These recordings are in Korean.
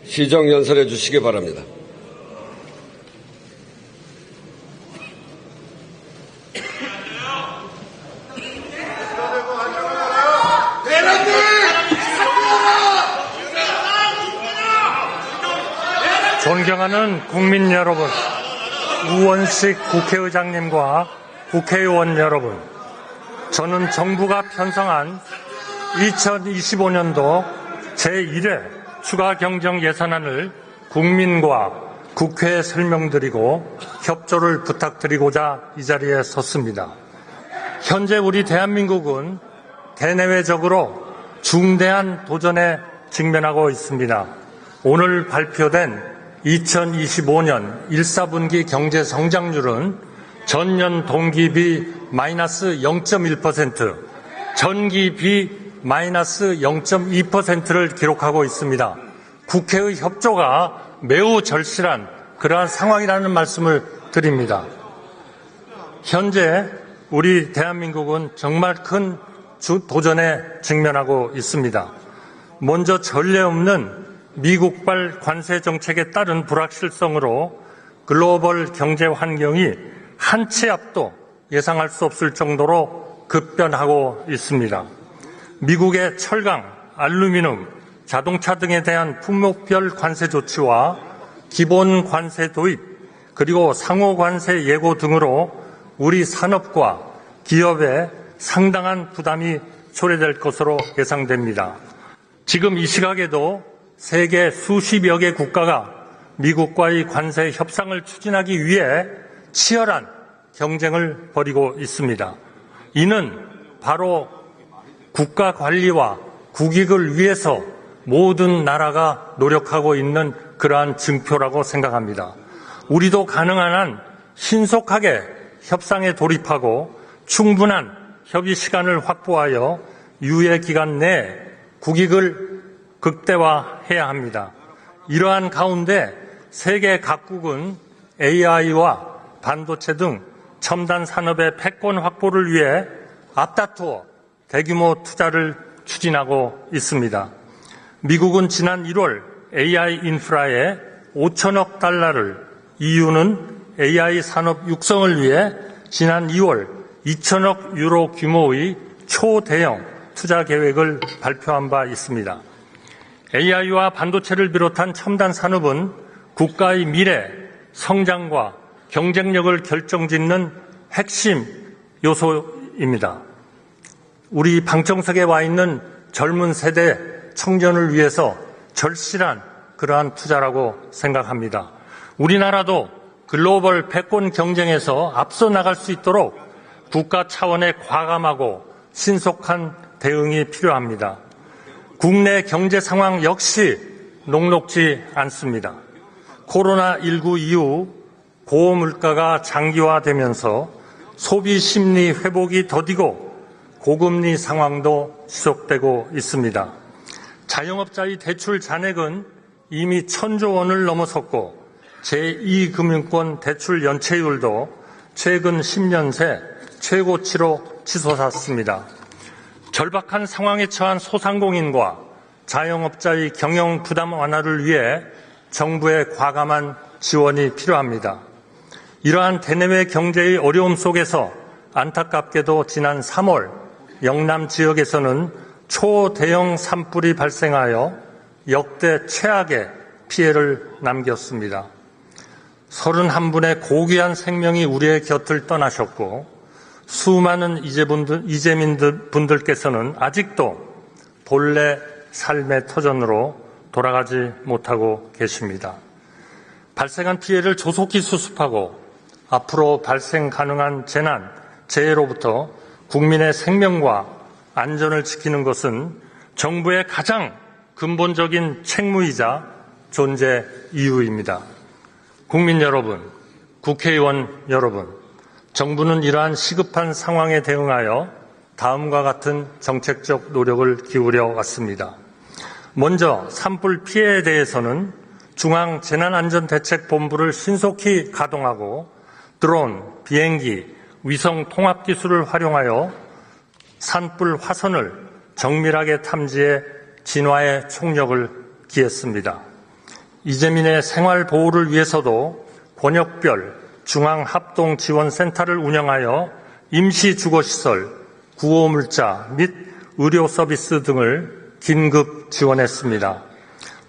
시정연설해 주시기 바랍니다. 존경하는 국민 여러분, 우원식 국회의장님과 국회의원 여러분, 저는 정부가 편성한 2025년도 제1회 추가 경정 예산안을 국민과 국회에 설명드리고 협조를 부탁드리고자 이 자리에 섰습니다. 현재 우리 대한민국은 대내외적으로 중대한 도전에 직면하고 있습니다. 오늘 발표된 2025년 1사분기 경제 성장률은 전년 동기비 마이너스 0.1%, 전기비 마이너스 0.2%를 기록하고 있습니다. 국회의 협조가 매우 절실한 그러한 상황이라는 말씀을 드립니다. 현재 우리 대한민국은 정말 큰 도전에 직면하고 있습니다. 먼저 전례 없는 미국발 관세 정책에 따른 불확실성으로 글로벌 경제 환경이 한 치 앞도 예상할 수 없을 정도로 급변하고 있습니다. 미국의 철강, 알루미늄, 자동차 등에 대한 품목별 관세 조치와 기본 관세 도입, 그리고 상호 관세 예고 등으로 우리 산업과 기업에 상당한 부담이 초래될 것으로 예상됩니다. 지금 이 시각에도 세계 수십여 개 국가가 미국과의 관세 협상을 추진하기 위해 치열한 경쟁을 벌이고 있습니다. 이는 바로 국가 관리와 국익을 위해서 모든 나라가 노력하고 있는 그러한 증표라고 생각합니다. 우리도 가능한 한 신속하게 협상에 돌입하고 충분한 협의 시간을 확보하여 유예 기간 내에 국익을 극대화해야 합니다. 이러한 가운데 세계 각국은 AI와 반도체 등 첨단 산업의 패권 확보를 위해 앞다투어 대규모 투자를 추진하고 있습니다. 미국은 지난 1월 AI 인프라에 5천억 달러를, EU는 AI 산업 육성을 위해 지난 2월 2천억 유로 규모의 초대형 투자 계획을 발표한 바 있습니다. AI와 반도체를 비롯한 첨단 산업은 국가의 미래, 성장과 경쟁력을 결정짓는 핵심 요소입니다. 우리 방청석에 와 있는 젊은 세대 청년을 위해서 절실한 그러한 투자라고 생각합니다. 우리나라도 글로벌 패권 경쟁에서 앞서 나갈 수 있도록 국가 차원의 과감하고 신속한 대응이 필요합니다. 국내 경제 상황 역시 녹록지 않습니다. 코로나19 이후 고물가가 장기화되면서 소비 심리 회복이 더디고 고금리 상황도 지속되고 있습니다. 자영업자의 대출 잔액은 이미 1,000조 원을 넘어섰고 제2금융권 대출 연체율도 최근 10년 새 최고치로 치솟았습니다. 절박한 상황에 처한 소상공인과 자영업자의 경영 부담 완화를 위해 정부의 과감한 지원이 필요합니다. 이러한 대내외 경제의 어려움 속에서 안타깝게도 지난 3월 영남 지역에서는 초대형 산불이 발생하여 역대 최악의 피해를 남겼습니다. 31분의 고귀한 생명이 우리의 곁을 떠나셨고 수많은 이재민분들께서는 아직도 본래 삶의 터전으로 돌아가지 못하고 계십니다. 발생한 피해를 조속히 수습하고 앞으로 발생 가능한 재난, 재해로부터 국민의 생명과 안전을 지키는 것은 정부의 가장 근본적인 책무이자 존재 이유입니다. 국민 여러분, 국회의원 여러분, 정부는 이러한 시급한 상황에 대응하여 다음과 같은 정책적 노력을 기울여 왔습니다. 먼저 산불 피해에 대해서는 중앙재난안전대책본부를 신속히 가동하고 드론, 비행기, 위성 통합 기술을 활용하여 산불 화선을 정밀하게 탐지해 진화에 총력을 기했습니다. 이재민의 생활 보호를 위해서도 권역별 중앙합동지원센터를 운영하여 임시주거시설, 구호물자 및 의료 서비스 등을 긴급 지원했습니다.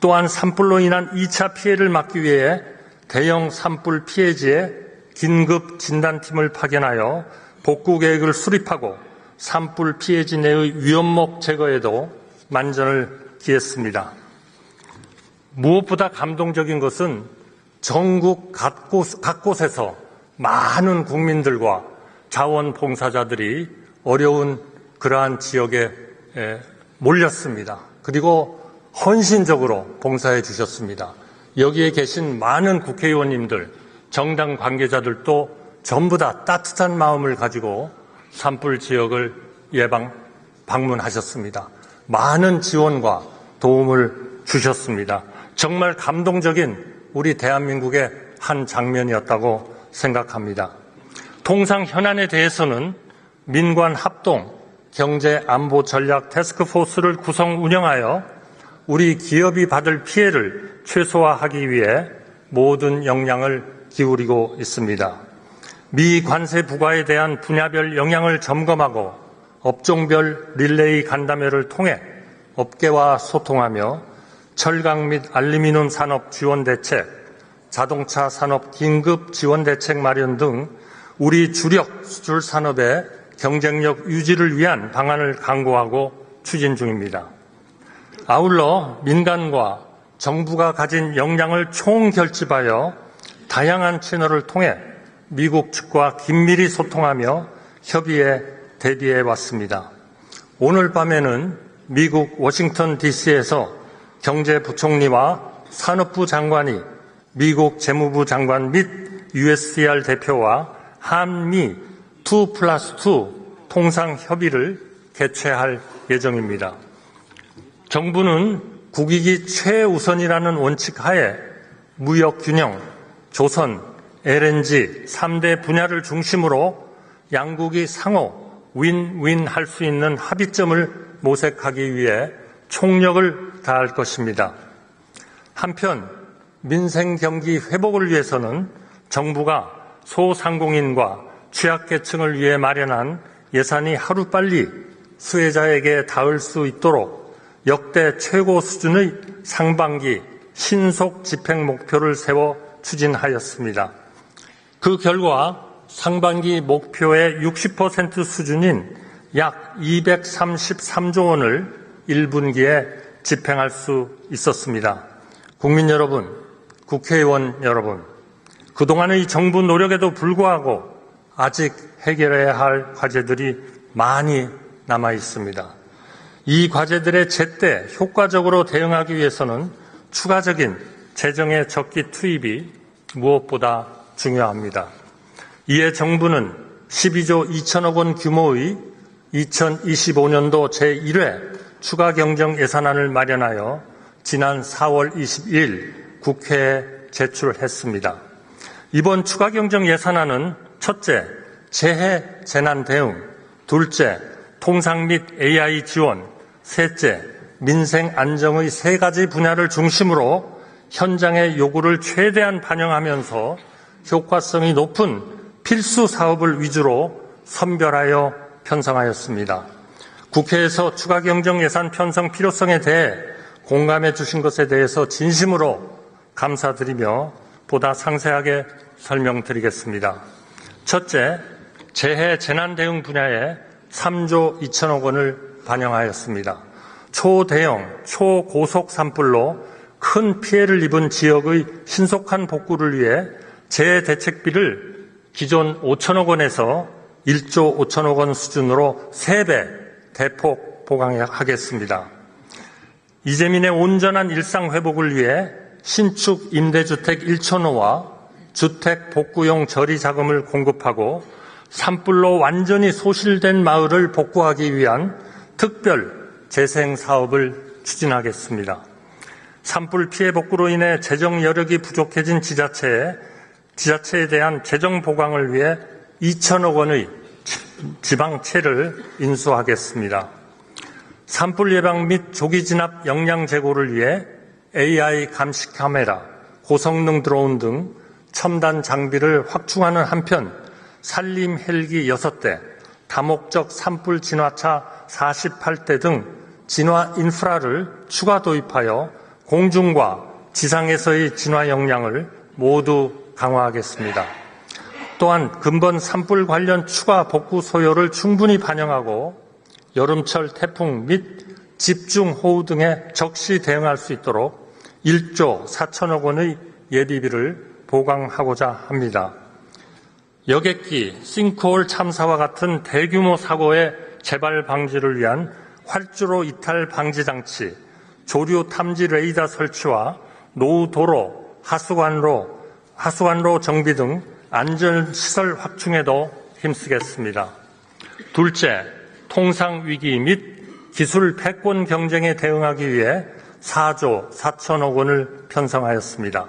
또한 산불로 인한 2차 피해를 막기 위해 대형 산불 피해지에 긴급 진단팀을 파견하여 복구 계획을 수립하고 산불 피해지 내의 위험목 제거에도 만전을 기했습니다. 무엇보다 감동적인 것은 전국 곳에서 많은 국민들과 자원봉사자들이 어려운 그러한 지역에 몰렸습니다. 그리고 헌신적으로 봉사해 주셨습니다. 여기에 계신 많은 국회의원님들, 정당 관계자들도 전부 다 따뜻한 마음을 가지고 산불 지역을 방문하셨습니다. 많은 지원과 도움을 주셨습니다. 정말 감동적인 우리 대한민국의 한 장면이었다고 생각합니다. 통상 현안에 대해서는 민관 합동 경제안보전략 태스크포스를 구성 운영하여 우리 기업이 받을 피해를 최소화하기 위해 모든 역량을 기울이고 있습니다. 미 관세 부과에 대한 분야별 영향을 점검하고 업종별 릴레이 간담회를 통해 업계와 소통하며 철강 및 알루미늄 산업 지원 대책, 자동차 산업 긴급 지원 대책 마련 등 우리 주력 수출 산업의 경쟁력 유지를 위한 방안을 강구하고 추진 중입니다. 아울러 민간과 정부가 가진 역량을 총결집하여 다양한 채널을 통해 미국 측과 긴밀히 소통하며 협의에 대비해 왔습니다. 오늘 밤에는 미국 워싱턴 DC에서 경제부총리와 산업부 장관이 미국 재무부 장관 및 USTR 대표와 한미 2+2 통상협의를 개최할 예정입니다. 정부는 국익이 최우선이라는 원칙 하에 무역균형, 조선, LNG 3대 분야를 중심으로 양국이 상호 윈윈 할 수 있는 합의점을 모색하기 위해 총력을 다할 것입니다. 한편 민생 경기 회복을 위해서는 정부가 소상공인과 취약계층을 위해 마련한 예산이 하루빨리 수혜자에게 닿을 수 있도록 역대 최고 수준의 상반기 신속 집행 목표를 세워 추진하였습니다. 그 결과 상반기 목표의 60% 수준인 약 233조 원을 1분기에 집행할 수 있었습니다. 국민 여러분, 국회의원 여러분, 그동안의 정부 노력에도 불구하고 아직 해결해야 할 과제들이 많이 남아 있습니다. 이 과제들에 제때 효과적으로 대응하기 위해서는 추가적인 재정의 적기 투입이 무엇보다 중요합니다. 이에 정부는 12조 2천억 원 규모의 2025년도 제1회 추가경정 예산안을 마련하여 지난 4월 22일 국회에 제출했습니다. 이번 추가경정 예산안은 첫째, 재해 재난 대응, 둘째, 통상 및 AI 지원, 셋째, 민생 안정의 세 가지 분야를 중심으로 현장의 요구를 최대한 반영하면서 효과성이 높은 필수 사업을 위주로 선별하여 편성하였습니다. 국회에서 추가경정 예산 편성 필요성에 대해 공감해 주신 것에 대해서 진심으로 감사드리며 보다 상세하게 설명드리겠습니다. 첫째, 재해 재난 대응 분야에 3조 2천억 원을 반영하였습니다. 초대형, 초고속 산불로 큰 피해를 입은 지역의 신속한 복구를 위해 재해대책비를 기존 5천억 원에서 1조 5천억 원 수준으로 3배 대폭 보강하겠습니다. 이재민의 온전한 일상 회복을 위해 신축 임대주택 1,000호와 주택 복구용 저리 자금을 공급하고 산불로 완전히 소실된 마을을 복구하기 위한 특별 재생 사업을 추진하겠습니다. 산불 피해 복구로 인해 재정 여력이 부족해진 지자체에 대한 재정 보강을 위해 2천억 원의 지방채를 인수하겠습니다. 산불 예방 및 조기 진압 역량 제고를 위해 AI 감시 카메라, 고성능 드론 등 첨단 장비를 확충하는 한편 산림 헬기 6대, 다목적 산불 진화차 48대 등 진화 인프라를 추가 도입하여 공중과 지상에서의 진화 역량을 모두 강화하겠습니다. 또한 근본 산불 관련 추가 복구 소요를 충분히 반영하고 여름철 태풍 및 집중호우 등에 적시 대응할 수 있도록 1조 4천억 원의 예비비를 보강하고자 합니다. 여객기, 싱크홀 참사와 같은 대규모 사고의 재발 방지를 위한 활주로 이탈 방지 장치, 조류 탐지 레이더 설치와 노후도로, 하수관로 정비 등 안전시설 확충에도 힘쓰겠습니다. 둘째, 통상위기 및 기술 패권 경쟁에 대응하기 위해 4조 4천억 원을 편성하였습니다.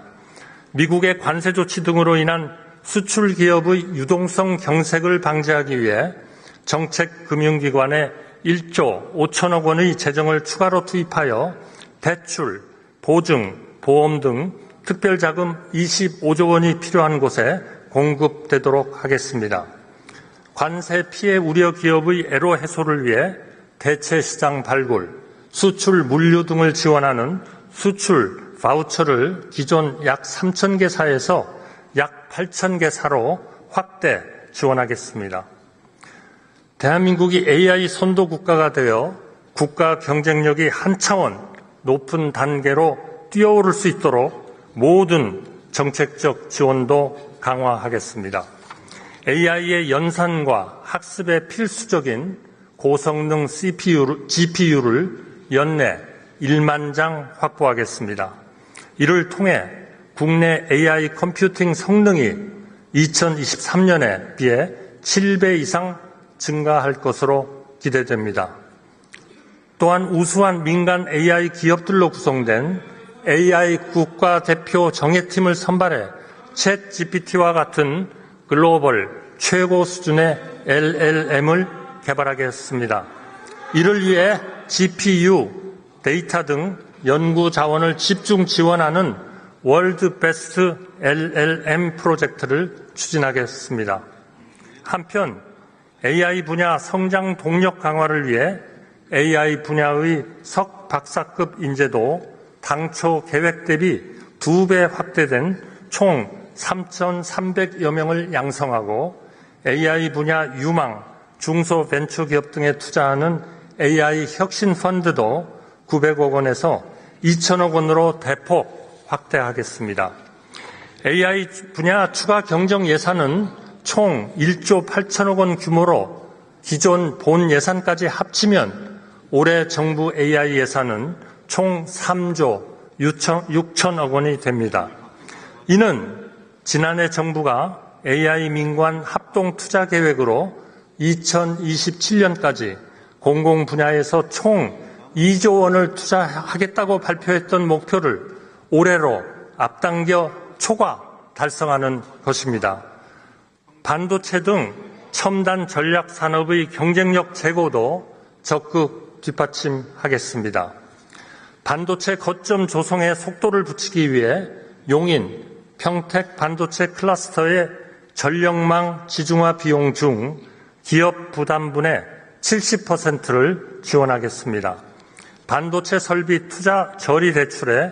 미국의 관세 조치 등으로 인한 수출 기업의 유동성 경색을 방지하기 위해 정책금융기관에 1조 5천억 원의 재정을 추가로 투입하여 대출, 보증, 보험 등 특별자금 25조 원이 필요한 곳에 공급되도록 하겠습니다. 관세 피해 우려 기업의 애로 해소를 위해 대체 시장 발굴, 수출 물류 등을 지원하는 수출 바우처를 기존 약 3,000개 사에서 약 8,000개 사로 확대 지원하겠습니다. 대한민국이 AI 선도 국가가 되어 국가 경쟁력이 한 차원 높은 단계로 뛰어오를 수 있도록 모든 정책적 지원도 강화하겠습니다. AI의 연산과 학습에 필수적인 고성능 GPU를 연내 1만 장 확보하겠습니다. 이를 통해 국내 AI 컴퓨팅 성능이 2023년에 비해 7배 이상 증가할 것으로 기대됩니다. 또한 우수한 민간 AI 기업들로 구성된 AI 국가대표 정예팀을 선발해 챗 GPT와 같은 글로벌 최고 수준의 LLM을 개발하겠습니다. 이를 위해 GPU, 데이터 등 연구 자원을 집중 지원하는 월드 베스트 LLM 프로젝트를 추진하겠습니다. 한편 AI 분야 성장 동력 강화를 위해 AI 분야의 석 박사급 인재도 당초 계획 대비 2배 확대된 총 3,300여 명을 양성하고 AI 분야 유망, 중소벤처기업 등에 투자하는 AI 혁신 펀드도 900억 원에서 2천억 원으로 대폭 확대하겠습니다. AI 분야 추가 경정 예산은 총 1조 8천억 원 규모로 기존 본 예산까지 합치면 올해 정부 AI 예산은 총 3조 6천억 원이 됩니다. 이는 지난해 정부가 AI 민관 합동 투자 계획으로 2027년까지 공공 분야에서 총 2조 원을 투자하겠다고 발표했던 목표를 올해로 앞당겨 초과 달성하는 것입니다. 반도체 등 첨단 전략 산업의 경쟁력 제고도 적극 뒷받침하겠습니다. 반도체 거점 조성에 속도를 붙이기 위해 용인, 평택 반도체 클러스터의 전력망 지중화 비용 중 기업 부담분의 70%를 지원하겠습니다. 반도체 설비 투자 저리 대출에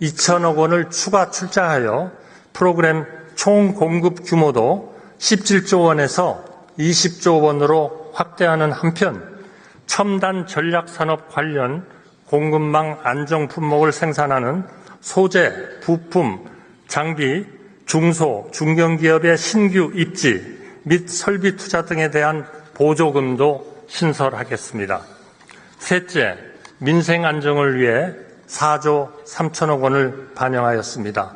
2천억 원을 추가 출자하여 프로그램 총 공급 규모도 17조 원에서 20조 원으로 확대하는 한편 첨단 전략 산업 관련 공급망 안정 품목을 생산하는 소재, 부품, 장비, 중소, 중견기업의 신규 입지 및 설비 투자 등에 대한 보조금도 신설하겠습니다. 셋째, 민생 안정을 위해 4조 3천억 원을 반영하였습니다.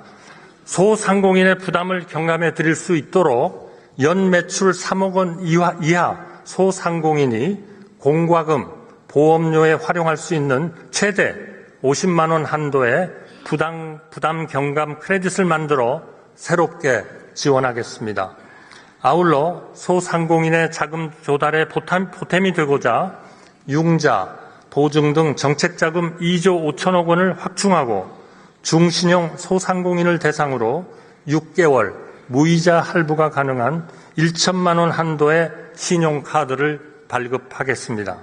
소상공인의 부담을 경감해 드릴 수 있도록 연 매출 3억 원 이하 소상공인이 공과금, 보험료에 활용할 수 있는 최대 50만 원 한도의 부담 경감 크레딧을 만들어 새롭게 지원하겠습니다. 아울러 소상공인의 자금 조달에 보탬이 되고자 융자, 보증 등 정책자금 2조 5천억 원을 확충하고 중신용 소상공인을 대상으로 6개월 무이자 할부가 가능한 1천만 원 한도의 신용카드를 발급하겠습니다.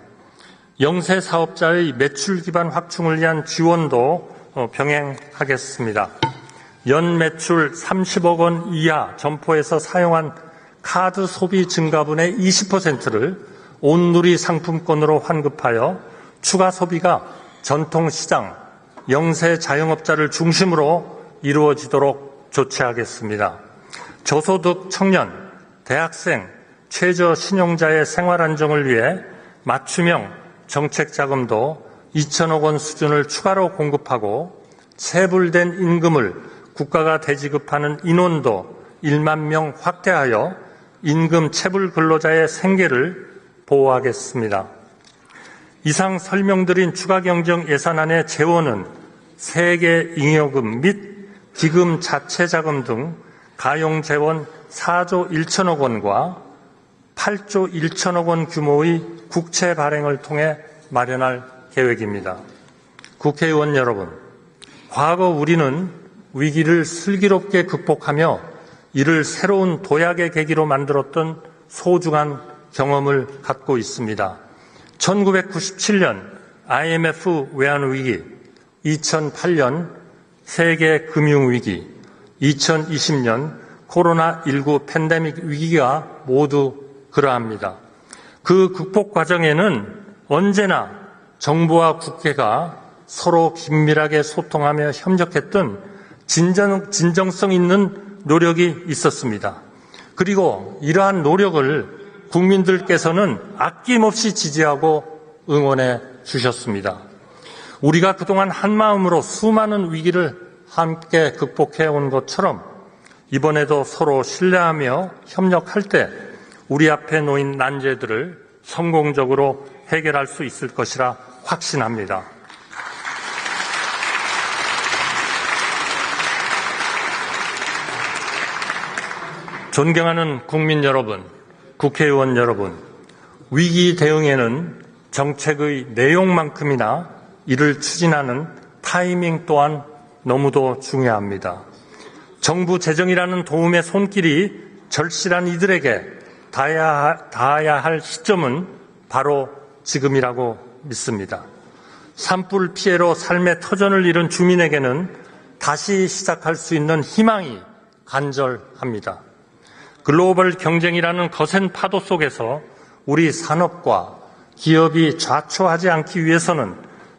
영세 사업자의 매출 기반 확충을 위한 지원도 병행하겠습니다. 연 매출 30억 원 이하 점포에서 사용한 카드 소비 증가분의 20%를 온누리 상품권으로 환급하여 추가 소비가 전통시장, 영세 자영업자를 중심으로 이루어지도록 조치하겠습니다. 저소득 청년, 대학생, 최저 신용자의 생활 안정을 위해 맞춤형 정책 자금도 2천억 원 수준을 추가로 공급하고 체불된 임금을 국가가 대지급하는 인원도 1만 명 확대하여 임금 체불 근로자의 생계를 보호하겠습니다. 이상 설명드린 추가경정 예산안의 재원은 세계 잉여금 및 기금 자체 자금 등 가용재원 4조 1천억 원과 8조 1천억 원 규모의 국채 발행을 통해 마련할 계획입니다. 국회의원 여러분, 과거 우리는 위기를 슬기롭게 극복하며 이를 새로운 도약의 계기로 만들었던 소중한 경험을 갖고 있습니다. 1997년 IMF 외환위기, 2008년 세계금융위기, 2020년 코로나19 팬데믹 위기가 모두 그러합니다. 그 극복 과정에는 언제나 정부와 국회가 서로 긴밀하게 소통하며 협력했던 진정성 있는 노력이 있었습니다. 그리고 이러한 노력을 국민들께서는 아낌없이 지지하고 응원해 주셨습니다. 우리가 그동안 한마음으로 수많은 위기를 함께 극복해 온 것처럼 이번에도 서로 신뢰하며 협력할 때 우리 앞에 놓인 난제들을 성공적으로 해결할 수 있을 것이라 확신합니다. 존경하는 국민 여러분, 국회의원 여러분, 위기 대응에는 정책의 내용만큼이나 이를 추진하는 타이밍 또한 너무도 중요합니다. 정부 재정이라는 도움의 손길이 절실한 이들에게 닿아야 할 시점은 바로 지금이라고 믿습니다. 산불 피해로 삶의 터전을 잃은 주민에게는 다시 시작할 수 있는 희망이 간절합니다. 글로벌 경쟁이라는 거센 파도 속에서 우리 산업과 기업이 좌초하지 않기 위해서는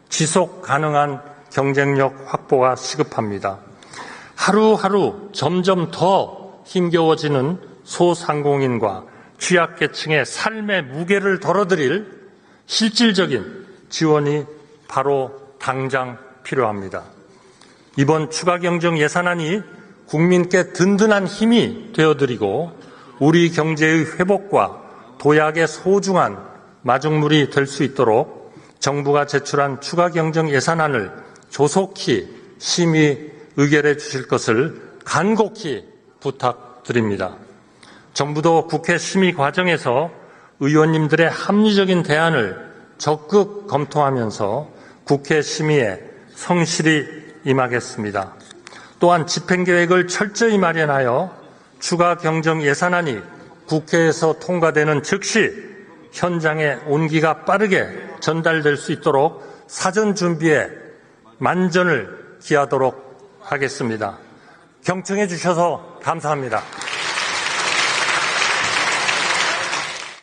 지속 가능한 경쟁력 확보가 시급합니다. 하루하루 점점 더 힘겨워지는 소상공인과 취약계층의 삶의 무게를 덜어드릴 실질적인 지원이 바로 당장 필요합니다. 이번 추가경정 예산안이 국민께 든든한 힘이 되어드리고 우리 경제의 회복과 도약의 소중한 마중물이 될 수 있도록 정부가 제출한 추가경정 예산안을 조속히 심의 의결해 주실 것을 간곡히 부탁드립니다. 정부도 국회 심의 과정에서 의원님들의 합리적인 대안을 적극 검토하면서 국회 심의에 성실히 임하겠습니다. 또한 집행계획을 철저히 마련하여 추가 경정 예산안이 국회에서 통과되는 즉시 현장에 온기가 빠르게 전달될 수 있도록 사전 준비에 만전을 기하도록 하겠습니다. 경청해 주셔서 감사합니다.